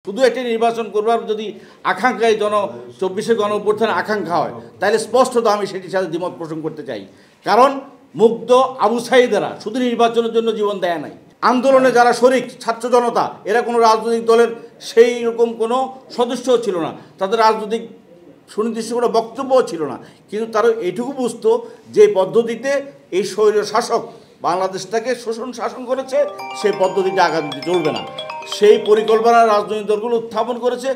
শুধু একটি নির্বাচন করবার যদি আকাঙ্ক্ষায় ২৪শে গণ অভ্যুত্থানের আকাঙ্ক্ষা হয় তাহলে স্পষ্টত আমি সেটির সাথে দ্বিমত পোষণ করতে চাই। কারণ মুগ্ধ আবু সাঈদেরা শুধু নির্বাচনের জন্য জীবন দেয় নাই, আন্দোলনে যারা শরিক ছাত্র জনতা এরা কোনো রাজনৈতিক দলের সেই রকম কোনো সদস্যও ছিল না, তাদের রাজনৈতিক সুনির্দিষ্ট কোনো বক্তব্যও ছিল না, কিন্তু তারা এইটুকু বুঝতো যে পদ্ধতিতে এই স্বৈর শাসক বাংলাদেশটাকে শোষণ শাসন করেছে সেই পদ্ধতিতে আগামীতে চলবে না। সেই পরিকল্পনা রাজনৈতিক দলগুলো উত্থাপন করেছে,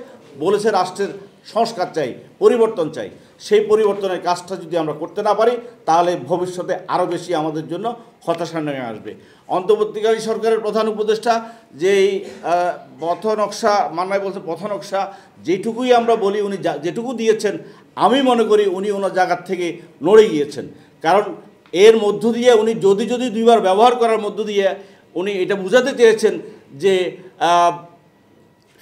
বলেছে রাষ্ট্রের সংস্কার চাই, পরিবর্তন চাই। সেই পরিবর্তনের কাজটা যদি আমরা করতে না পারি তাহলে ভবিষ্যতে আরও বেশি আমাদের জন্য হতাশা নেমে আসবে। অন্তর্বর্তীকালীন সরকারের প্রধান উপদেষ্টা যেই পথনকশা মান্নায় বলছে, পথনকশা যেটুকুই আমরা বলি উনি যেটুকু দিয়েছেন আমি মনে করি উনি ওনার জায়গার থেকে নড়ে গিয়েছেন। কারণ এর মধ্য দিয়ে উনি যদি দুইবার ব্যবহার করার মধ্য দিয়ে উনি এটা বোঝাতে চেয়েছেন যে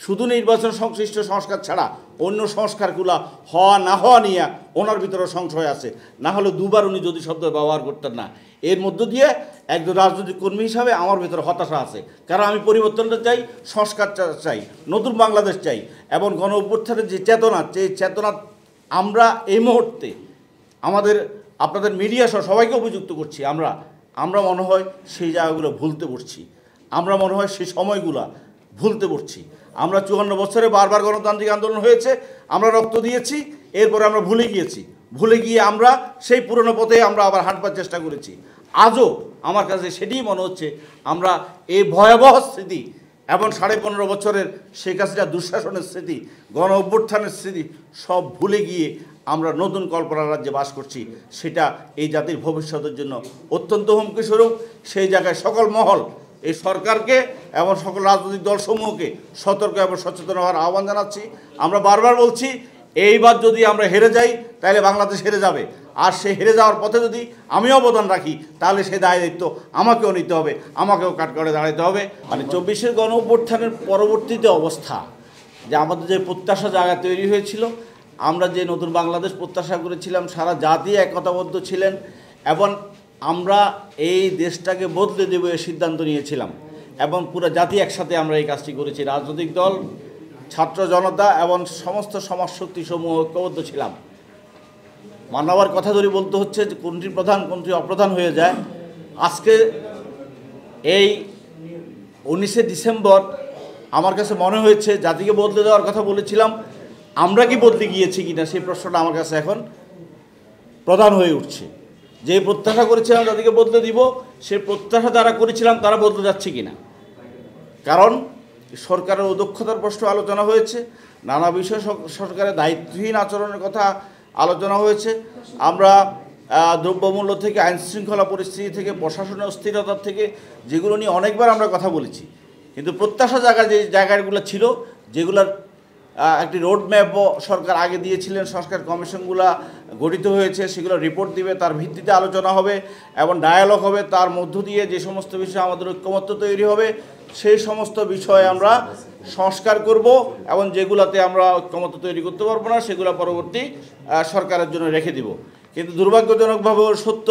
শুধু নির্বাচন সংশ্লিষ্ট সংস্কার ছাড়া অন্য সংস্কারগুলো হওয়া না হওয়া নিয়ে ওনার ভিতরে সংশয় আছে, না হলে দুবার উনি যদি শব্দ ব্যবহার করতেন না। এর মধ্য দিয়ে একজন রাজনৈতিক কর্মী হিসাবে আমার ভিতরে হতাশা আছে, কারণ আমি পরিবর্তনটা চাই, সংস্কার চাই, নতুন বাংলাদেশ চাই এবং গণ অভ্যুত্থানের যে চেতনা আমরা এই মুহূর্তে আমাদের আপনাদের মিডিয়া সহ সবাইকে অভিযুক্ত করছি, আমরা মনে হয় সেই জায়গাগুলো ভুলতে বসছি, আমরা মনে হয় সেই সময়গুলো ভুলতে বসছি। আমরা ৫৪ বছরে বারবার গণতান্ত্রিক আন্দোলন হয়েছে, আমরা রক্ত দিয়েছি, এরপরে আমরা ভুলে গিয়ে আমরা সেই পুরনো পথে আমরা আবার হাঁটবার চেষ্টা করেছি। আজও আমার কাছে সেটিই মনে হচ্ছে আমরা এই ভয়াবহ স্মৃতি এবং ১৫.৫ বছরের শেখ হাসিনা দুঃশাসনের স্মৃতি, গণ অভ্যুত্থানের স্মৃতি সব ভুলে গিয়ে আমরা নতুন কল্পনা রাজ্যে বাস করছি। সেটা এই জাতির ভবিষ্যতের জন্য অত্যন্ত হুমকিস্বরূপ। সেই জায়গায় সকল মহল এই সরকারকে এবং সকল রাজনৈতিক দলসমূহকে সতর্ক এবং সচেতন হওয়ার আহ্বান জানাচ্ছি। আমরা বারবার বলছি এইবার যদি আমরা হেরে যাই তাহলে বাংলাদেশ হেরে যাবে, আর সে হেরে যাওয়ার পথে যদি আমি অবদান রাখি তাহলে সে দায় দায়িত্ব আমাকেও নিতে হবে, আমাকেও কাঠগড়ে দাঁড়াতে হবে। মানে ২৪শে গণ অভ্যুত্থানের পরবর্তীতে অবস্থা যে আমাদের যে প্রত্যাশা জায়গা তৈরি হয়েছিল, আমরা যে নতুন বাংলাদেশ প্রত্যাশা করেছিলাম, সারা জাতি একতাবদ্ধ ছিলেন এবং আমরা এই দেশটাকে বদলে দেব এই সিদ্ধান্ত নিয়েছিলাম এবং পুরো জাতি একসাথে আমরা এই কাজটি করেছি। রাজনৈতিক দল, ছাত্র জনতা এবং সমস্ত সমাজশক্তিসমূহ ঐক্যবদ্ধ ছিলাম। মানবার কথা ধরে বলতে হচ্ছে যে কোনটি প্রধান কোনটি অপ্রধান হয়ে যায়। আজকে এই ১৯শে ডিসেম্বর আমার কাছে মনে হয়েছে জাতিকে বদলে দেওয়ার কথা বলেছিলাম, আমরা কি বদলে গিয়েছি কিনা সেই প্রশ্নটা আমার কাছে এখন প্রধান হয়ে উঠছে। যে প্রত্যাশা করেছিলাম জাতিকে বদলে দিব, সেই প্রত্যাশা যারা করেছিলাম তারা বদলে যাচ্ছে কিনা। কারণ সরকারের অদক্ষতার প্রশ্ন আলোচনা হয়েছে, নানা বিষয় সরকারের দায়িত্বহীন আচরণের কথা আলোচনা হয়েছে। আমরা দ্রব্যমূল্য থেকে আইনশৃঙ্খলা পরিস্থিতি থেকে প্রশাসনের অস্থিরতার থেকে যেগুলো নিয়ে অনেকবার আমরা কথা বলেছি, কিন্তু প্রত্যাশা যে জায়গাগুলো ছিল, যেগুলোর একটি রোডম্যাপও সরকার আগে দিয়েছিলেন, সংস্কার কমিশনগুলো গঠিত হয়েছে, সেগুলো রিপোর্ট দিবে, তার ভিত্তিতে আলোচনা হবে এবং ডায়ালগ হবে, তার মধ্য দিয়ে যে সমস্ত বিষয়ে আমাদের ঐক্যমত্য তৈরি হবে সেই সমস্ত বিষয়ে আমরা সংস্কার করব এবং যেগুলোতে আমরা ঐক্যমত্য তৈরি করতে পারবো না সেগুলো পরবর্তী সরকারের জন্য রেখে দিব। কিন্তু দুর্ভাগ্যজনকভাবে সত্য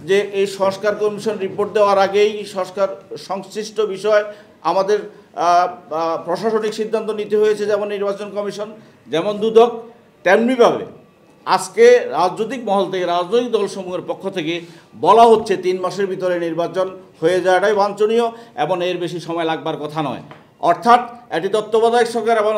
যে এই সংস্কার কমিশন রিপোর্ট দেওয়ার আগেই সংস্কার সংশ্লিষ্ট বিষয় আমাদের প্রশাসনিক সিদ্ধান্ত নিতে হয়েছে, যেমন নির্বাচন কমিশন, যেমন দুদক, তেমনিভাবে আজকে রাজনৈতিক মহল থেকে রাজনৈতিক দলসমূহের পক্ষ থেকে বলা হচ্ছে ৩ মাসের ভিতরে নির্বাচন হয়ে যাওয়াটাই বাঞ্ছনীয় এবং এর বেশি সময় লাগবার কথা নয়। অর্থাৎ একটি তত্ত্বাবধায়ক সরকার এবং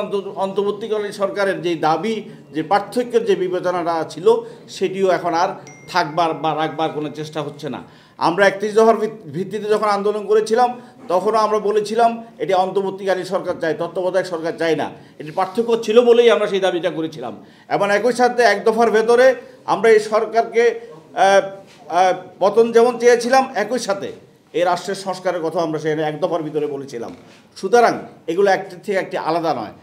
অন্তর্বর্তীকালীন সরকারের যে দাবি, যে পার্থক্যের যে বিবেচনাটা ছিল সেটিও এখন আর থাকবার বা রাখবার কোনো চেষ্টা হচ্ছে না। আমরা ৩১ দফার ভিত্তিতে যখন আন্দোলন করেছিলাম তখনও আমরা বলেছিলাম এটি অন্তর্বর্তীকালীন সরকার চাই, তত্ত্বাবধায়ক সরকার চাই না। এটি পার্থক্য ছিল বলেই আমরা সেই দাবিটা করেছিলাম এবং একই সাথে ১ দফার ভেতরে আমরা এই সরকারকে পতন যেমন চেয়েছিলাম, একই সাথে এই রাষ্ট্রের সংস্কারের কথা আমরা সেখানে ১ দফার ভিতরে বলেছিলাম। সুতরাং এগুলো একটি থেকে একটি আলাদা নয়।